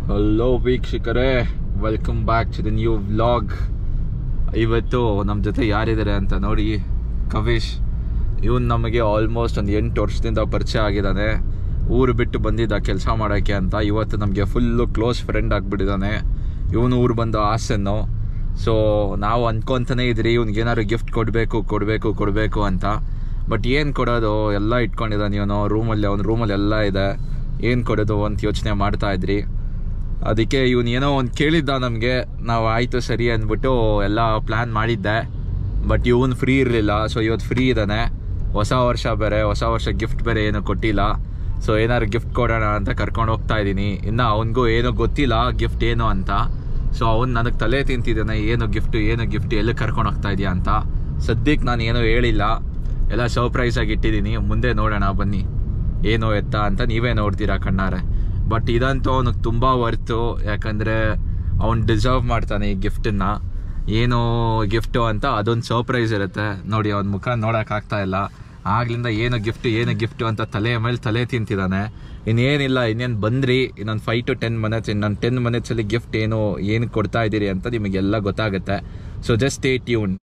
Hello ವೀಕ್ಷಕರೇ, welcome back to the new vlog. ಇವತ್ತು ನಮ್ಮ ಜೊತೆ ಯಾರಿದ್ದಾರೆ ಅಂತ ನೋಡಿ. ಕವಿಶ್, ಇವನು ನಮಗೆ ಆಲ್ಮೋಸ್ಟ್ ಒಂದು 8 ವರ್ಷದಿಂದ ಪರಿಚಯ ಆಗಿದ್ದಾನೆ. ಊರು ಬಿಟ್ಟು ಬಂದಿದ್ದ ಕೆಲಸ ಮಾಡೋಕ್ಕೆ ಅಂತ. ಇವತ್ತು ನಮಗೆ ಫುಲ್ಲು ಕ್ಲೋಸ್ ಫ್ರೆಂಡ್ ಆಗಿಬಿಟ್ಟಿದ್ದಾನೆ. ಇವನು ಊರು ಬಂದು ಹಾಸನ್ನು. ಸೊ ನಾವು ಅಂದ್ಕೊತಾನೆ ಇದ್ರಿ ಇವ್ನಿಗೇನಾದ್ರು ಗಿಫ್ಟ್ ಕೊಡಬೇಕು ಅಂತ. ಬಟ್ ಏನು ಕೊಡೋದು, ಎಲ್ಲ ಇಟ್ಕೊಂಡಿದ್ದಾನೆ ಇವನು ರೂಮಲ್ಲಿ ಎಲ್ಲ ಇದೆ. ಏನು ಕೊಡೋದು ಅಂತ ಯೋಚನೆ ಮಾಡ್ತಾ ಇದ್ರಿ. ಅದಕ್ಕೆ ಇವನು ಏನೋ ಒಂದು ಕೇಳಿದ್ದ ನಮಗೆ. ನಾವು ಆಯಿತು ಸರಿ ಅಂದ್ಬಿಟ್ಟು ಎಲ್ಲ ಪ್ಲ್ಯಾನ್ ಮಾಡಿದ್ದೆ. ಬಟ್ ಇವನು ಫ್ರೀ ಇರಲಿಲ್ಲ. ಸೊ ಇವತ್ತು ಫ್ರೀ ಇದ್ದಾನೆ. ಹೊಸ ವರ್ಷ ಗಿಫ್ಟ್ ಬೇರೆ ಏನೂ ಕೊಟ್ಟಿಲ್ಲ. ಸೊ ಏನಾದ್ರು ಗಿಫ್ಟ್ ಕೊಡೋಣ ಅಂತ ಕರ್ಕೊಂಡು ಹೋಗ್ತಾ ಇದ್ದೀನಿ. ಇನ್ನು ಅವನಿಗೂ ಏನೂ ಗೊತ್ತಿಲ್ಲ ಗಿಫ್ಟ್ ಏನು ಅಂತ. ಸೊ ಅವ್ನು ನನಗೆ ತಲೆ ತಿಂತಿದ್ದಾನೆ, ಏನು ಗಿಫ್ಟ್ ಎಲ್ಲಿ ಕರ್ಕೊಂಡು ಹೋಗ್ತಾ ಇದೆಯಾ ಅಂತ. ಸದ್ಯಕ್ಕೆ ನಾನು ಏನೂ ಹೇಳಿಲ್ಲ, ಎಲ್ಲ ಸರ್ಪ್ರೈಸಾಗಿ ಇಟ್ಟಿದ್ದೀನಿ. ಮುಂದೆ ನೋಡೋಣ ಬನ್ನಿ ಏನು ಎತ್ತ ಅಂತ ನೀವೇ ನೋಡ್ತೀರಾ ಕಣ್ಣಾರೆ. ಬಟ್ ಇದಂತೂ ಅವನಿಗೆ ತುಂಬ ವರ್ತು. ಯಾಕಂದರೆ ಅವ್ನು ಡಿಸರ್ವ್ ಮಾಡ್ತಾನೆ ಈ ಗಿಫ್ಟನ್ನು. ಏನು ಗಿಫ್ಟು ಅಂತ ಅದೊಂದು ಸರ್ಪ್ರೈಸ್ ಇರುತ್ತೆ ನೋಡಿ. ಅವ್ನ ಮುಖ ನೋಡೋಕ್ಕಾಗ್ತಾ ಇಲ್ಲ. ಆಗ್ಲಿಂದ ಏನು ಗಿಫ್ಟು ಅಂತ ತಲೆ ಮೇಲೆ ತಲೆ ತಿಂತಿದ್ದಾನೆ. ಇನ್ನೇನಿಲ್ಲ, ಇನ್ನೇನು ಬಂದ್ರಿ ಇನ್ನೊಂದು 5 to 10 minutes. ಇನ್ನೊಂದು 10 minutesಲ್ಲಿ ಗಿಫ್ಟ್ ಏನು ಕೊಡ್ತಾ ಇದ್ದೀರಿ ಅಂತ ನಿಮಗೆಲ್ಲ ಗೊತ್ತಾಗುತ್ತೆ. So just stay tune.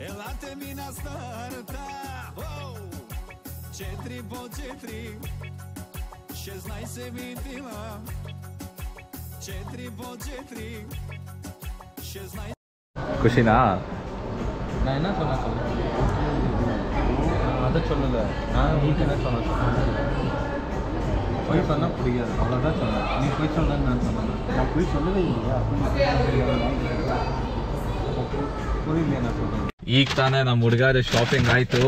Ela termina starta, wow. 4x4, 16 vitila. 4x4, 16. ಖುಷಿನಾ? நான் என்ன சொன்னேன் அதை சொல்லலை. நான் நீ என்ன சொன்னேன்? போய் சொன்னால் புரியாது, அவ்வளோதான் சொன்னேன். நீ போய் சொன்னேன்னு நான் சொன்னேன். நான் போய் சொல்லவே இல்லையா? புரியலையே நான் சொல்கிறேன். ಈಗ ತಾನೇ ನಮ್ಮ ಹುಡುಗರ ಶಾಪಿಂಗ್ ಆಯಿತು.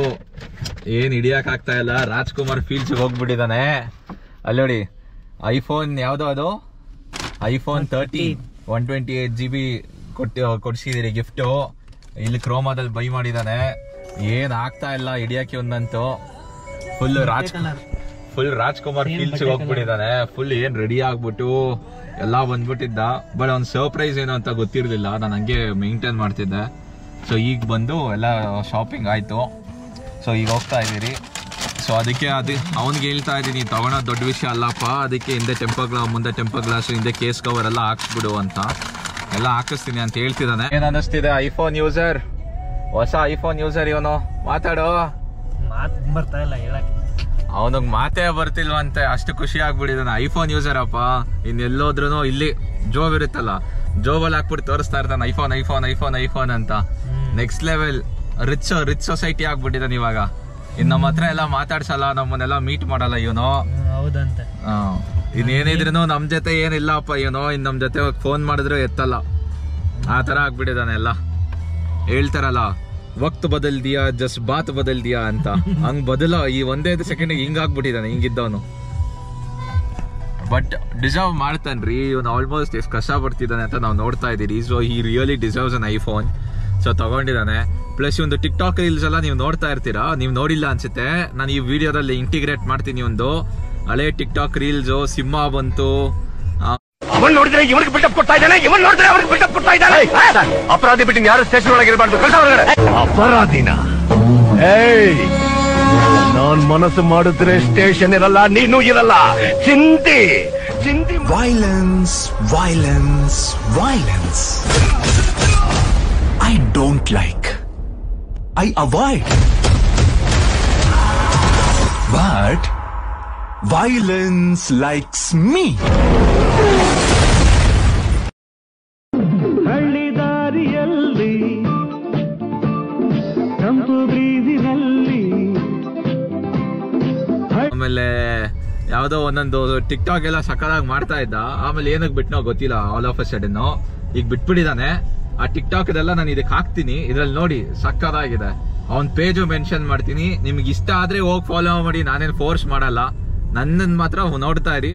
ಏನು ಹಿಡಿಯೋಕ್ಕಾಗ್ತಾ ಇಲ್ಲ. ರಾಜ್ಕುಮಾರ್ ಫೀಲ್ಸ್ಗೆ ಹೋಗ್ಬಿಟ್ಟಿದ್ದಾನೆ. ಅಲ್ಲಿ ನೋಡಿ, ಐಫೋನ್ ಯಾವುದೋ ಅದು iPhone 13 128 GB ಕೊಡ್ಸಿದ್ದೀರಿ ಗಿಫ್ಟು. ಇಲ್ಲಿ ಕ್ರೋಮಾದಲ್ಲಿ ಬೈ ಮಾಡಿದ್ದಾನೆ. ಏನು ಆಗ್ತಾ ಇಲ್ಲ ಹಿಡಿಯೋಕ್ಕೆ ಒಂದಂತೂ. ಫುಲ್ ರಾಜ್ಕುಮಾರ್ ಫೀಲ್ಸ್ಗೆ ಹೋಗ್ಬಿಟ್ಟಿದ್ದಾನೆ. ಫುಲ್ ಏನು ರೆಡಿ ಆಗ್ಬಿಟ್ಟು ಎಲ್ಲ ಬಂದ್ಬಿಟ್ಟಿದ್ದ. ಬಟ್ ಅವ್ನು ಸರ್ಪ್ರೈಸ್ ಏನು ಅಂತ ಗೊತ್ತಿರಲಿಲ್ಲ. ನಾನು ಹಂಗೆ ಮೇಂಟೈನ್ ಮಾಡ್ತಿದ್ದೆ. ಸೊ ಈಗ ಬಂದು ಎಲ್ಲ ಶಾಪಿಂಗ್ ಆಯಿತು. ಸೊ ಈಗ ಹೋಗ್ತಾ ಇದ್ದೀರಿ. ಸೊ ಅದಕ್ಕೆ ಅವ್ನಿಗೆ ಹೇಳ್ತಾ ಇದ್ದೀನಿ, ತಗೊಳೋದು ದೊಡ್ಡ ವಿಷಯ ಅಲ್ಲಪ್ಪ. ಅದಕ್ಕೆ ಹಿಂದೆ ಮುಂದೆ ಟೆಂಪರ್ ಗ್ಲಾಸು, ಹಿಂದೆ ಕೇಸ್ ಕವರ್ ಎಲ್ಲ ಹಾಕ್ಸ್ಬಿಡು ಅಂತ. ಎಲ್ಲ ಹಾಕಿಸ್ತೀನಿ ಅಂತ ಹೇಳ್ತಿದ್ದಾನೆ. ಏನು ಅನ್ನಿಸ್ತಿದೆ? ಐಫೋನ್ ಯೂಸರ್, ಹೊಸ ಐಫೋನ್ ಯೂಸರ್ ಇವನು. ಮಾತಾಡೋ. ಬರ್ತಾ ಇಲ್ಲ ಹೇಳಕ್ಕೆ. ಅವನಿಗೆ ಮಾತೇ ಬರ್ತಿಲ್ವಂತೆ, ಅಷ್ಟು ಖುಷಿ ಆಗ್ಬಿಟ್ಟಿದ್ದಾನೆ. ಐಫೋನ್ ಯೂಸರ್ ಅಪ್ಪ. ಇನ್ನೆಲ್ಲೋದ್ರೂ ಇಲ್ಲಿ ಜೋಬ್ ಇರುತ್ತಲ್ಲ, ಜೋಬಲ್ಲಿ ಹಾಕ್ಬಿಟ್ಟು ತೋರಿಸ್ತಾ ಇರ್ತಾನೆ ಐಫೋನ್ ಅಂತ. ನೆಕ್ಸ್ಟ್ ಲೆವೆಲ್ ರಿಚ್ ಸೊಸೈಟಿ ಆಗ್ಬಿಟ್ಟಿದ್ದಾನೆ ಇವಾಗ. ಇನ್ನು ನಮ್ಮ ಹತ್ರ ಎಲ್ಲ ಮಾತಾಡ್ಸಲ್ಲ, ನಮ್ಮನ್ನೆಲ್ಲ ಮೀಟ್ ಮಾಡಲ್ಲ ಇವನು. ಹೌದಂತೆ. ಇನ್ನೇನಿದ್ರು ನಮ್ಮ ಜೊತೆ ಏನಿಲ್ಲಪ್ಪ ಇವನು. ಇನ್ನು ನಮ್ಮ ಜೊತೆ ಫೋನ್ ಮಾಡಿದ್ರು ಎತ್ತಲ್ಲ. ಆ ಥರ ಆಗ್ಬಿಟ್ಟಿದ್ದಾನೆ. ಎಲ್ಲ ಹೇಳ್ತಾರಲ್ಲ, ವಕ್ತ್ ಬದಲ್ ದಿಯಾ ಜಸ್ಟ್ ಬಾತ್ ಬದಲ್ ದಿಯಾ ಅಂತ. ಹಂಗ್ ಈ 1 ಸೆಕೆಂಡಿಗೆ ಹಿಂಗಾಗ್ಬಿಟ್ಟಿದ್ದಾನೆ, ಹಿಂಗಿದ್ದವನು. ಬಟ್ ಡಿಸರ್ವ್ ಮಾಡ್ತಾನ್ರಿ ಇವನು. ಆಲ್ಮೋಸ್ಟ್ ಎಷ್ಟು ಕಷ್ಟ ಪಡ್ತಿದ್ದಾನೆ ಅಂತ ನಾವು ನೋಡ್ತಾ ಇದ್ದೀರಿ. So he really deserves an iPhone. So ತಗೊಂಡಿದ್ದಾನೆ. ಪ್ಲಸ್ ಒಂದು ಟಿಕ್ಟಾಕ್ ರೀಲ್ಸ್ ಎಲ್ಲ ನೀವು ನೋಡ್ತಾ ಇರ್ತೀರಾ. ನೀವು ನೋಡಿಲ್ಲ ಅನ್ಸುತ್ತೆ. ನಾನು ಈ ವಿಡಿಯೋದಲ್ಲಿ ಇಂಟಿಗ್ರೇಟ್ ಮಾಡ್ತೀನಿ. ಒಂದು ಹಳೆ ಟಿಕ್ಟಾಕ್ ರೀಲ್ಸ್. ಸಿಂಹ ಬಂತು. ಅವನ್ ನೋಡಿದ್ರೆ ಇವನಿಗೆ ಬಿಲ್ಡಪ್ ಕೊಡ್ತಾ ಇದ್ದಾನೆ, ಇವನ್ ನೋಡಿದ್ರೆ ಅವ್ರಿಗೆ ಬಿಲ್ಡಪ್ ಕೊಡ್ತಾ ಇದ್ದಾನೆ. ಅಪರಾಧಿ ಬಿಟ್ಟು ಯಾರು ಸ್ಟೇಷನ್ ಒಳಗೆ ಇರಬಾರ್ದು. ಅಪರಾಧಿನ ನಾನ್ ಮನಸ್ಸು ಮಾಡಿದ್ರೆ ಸ್ಟೇಷನ್ ಇರಲ್ಲ, ನೀನು ಇರಲ್ಲ. ಚಿಂತಿ Violence. I don't like. I avoid. But violence likes me. ಹಳ್ಳಿ ದಾರಿಯಲ್ಲಿ ತಂಪು ಬ್ರೀಜಿನಲ್ಲಿ. ಆಮೇಲೆ ಯಾವುದೋ ಒಂದೊಂದು ಟಿಕ್ಟಾಕ್ ಎಲ್ಲ ಸಕ್ಕದಾಗಿ ಮಾಡ್ತಾ ಇದ್ದ. ಆಮೇಲೆ ಏನಕ್ಕೆ ಬಿಟ್ನೋ ಗೊತ್ತಿಲ್ಲ. ಆಲ್ ಆಫ್ ಅ ಸಡನ್ ಈಗ ಬಿಟ್ಬಿಟ್ಟಿದ್ದಾನೆ. ಆ ಟಿಕ್ಟಾಕ್ ಇದೆಲ್ಲ ನಾನು ಇದಕ್ಕೆ ಹಾಕ್ತೀನಿ. ಇದ್ರಲ್ಲಿ ನೋಡಿ ಸಕ್ಕದಾಗಿದೆ. ಅವ್ನ ಪೇಜು ಮೆನ್ಷನ್ ಮಾಡ್ತೀನಿ. ನಿಮ್ಗೆ ಇಷ್ಟ ಆದ್ರೆ ಹೋಗಿ ಫಾಲೋ ಮಾಡಿ. ನಾನೇನು ಫೋರ್ಸ್ ಮಾಡಲ್ಲ. ನನ್ನನ್ನು ಮಾತ್ರ ನೋಡ್ತಾ ಇರಿ.